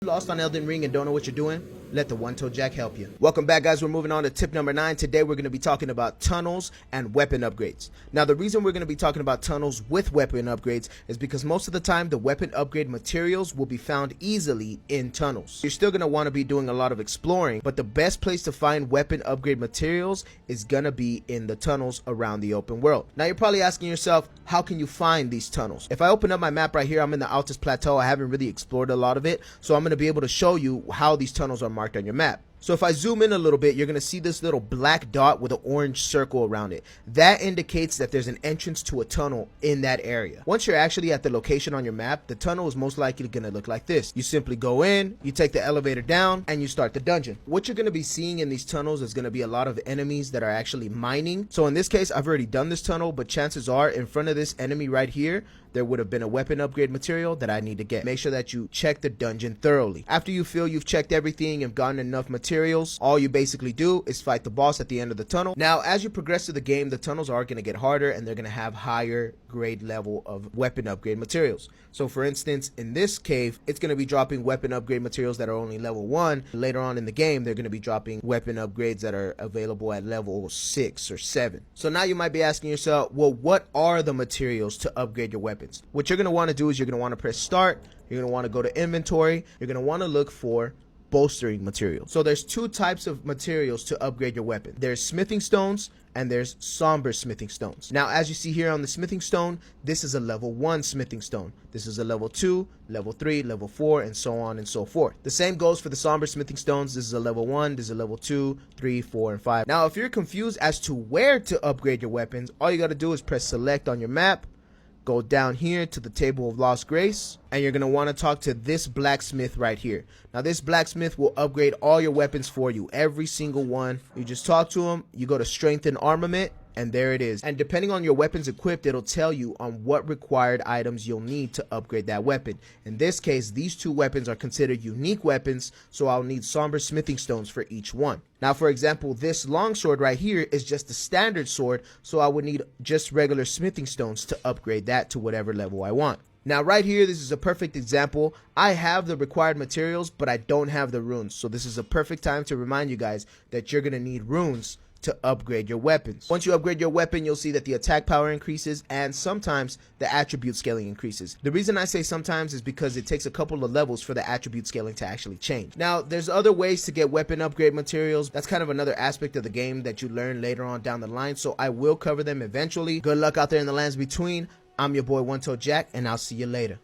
Lost on Elden Ring and don't know what you're doing? Let the OneToedJack help you. Welcome back, guys. We're moving on to tip number 9. Today we're going to be talking about tunnels and weapon upgrades. Now, the reason we're going to be talking about tunnels with weapon upgrades is because most of the time the weapon upgrade materials will be found easily in tunnels. You're still going to want to be doing a lot of exploring, but the best place to find weapon upgrade materials is going to be in the tunnels around the open world. Now, you're probably asking yourself, how can you find these tunnels? If I open up my map right here, I'm in the Altus Plateau. I haven't really explored a lot of it, so I'm going to be able to show you how these tunnels are marked on your map. So if I zoom in a little bit, you're going to see this little black dot with an orange circle around it. That indicates that there's an entrance to a tunnel in that area. Once you're actually at the location on your map, the tunnel is most likely going to look like this. You simply go in, you take the elevator down, and you start the dungeon. What you're going to be seeing in these tunnels is going to be a lot of enemies that are actually mining. So in this case, I've already done this tunnel, but chances are in front of this enemy right here, there would have been a weapon upgrade material that I need to get. Make sure that you check the dungeon thoroughly. After you feel you've checked everything and gotten enough materials, all you basically do is fight the boss at the end of the tunnel. Now, as you progress through the game, the tunnels are going to get harder and they're going to have higher grade level of weapon upgrade materials. So for instance, in this cave, it's going to be dropping weapon upgrade materials that are only level 1. Later on in the game, they're going to be dropping weapon upgrades that are available at level 6 or 7. So now you might be asking yourself, well, what are the materials to upgrade your weapons? What you're going to want to do is you're going to want to press start. You're going to want to go to inventory. You're going to want to look for bolstering materials. So there's two types of materials to upgrade your weapon. There's smithing stones and there's somber smithing stones. Now, as you see here on the smithing stone, this is a level 1 smithing stone. This is a level 2, level 3, level 4, and so on and so forth. The same goes for the somber smithing stones. This is a level 1, this is a level 2, 3, 4, and 5. Now, if you're confused as to where to upgrade your weapons, all you got to do is press select on your map. Go down here to the table of lost grace, and you're going to want to talk to this blacksmith right here. Now, this blacksmith will upgrade all your weapons for you, every single one. You just talk to him, you go to strengthen armament, and there it is. And depending on your weapons equipped, it'll tell you on what required items you'll need to upgrade that weapon. In this case, these two weapons are considered unique weapons, so I'll need somber smithing stones for each one. Now, for example, this longsword right here is just a standard sword, so I would need just regular smithing stones to upgrade that to whatever level I want. Now, right here, this is a perfect example. I have the required materials, but I don't have the runes. So this is a perfect time to remind you guys that you're going to need runes to upgrade your weapons. Once you upgrade your weapon, you'll see that the attack power increases and sometimes the attribute scaling increases. The reason I say sometimes is because it takes a couple of levels for the attribute scaling to actually change. Now, there's other ways to get weapon upgrade materials. That's kind of another aspect of the game that you learn later on down the line, so I will cover them eventually. Good luck out there in the lands between. I'm your boy OneToedJack, and I'll see you later.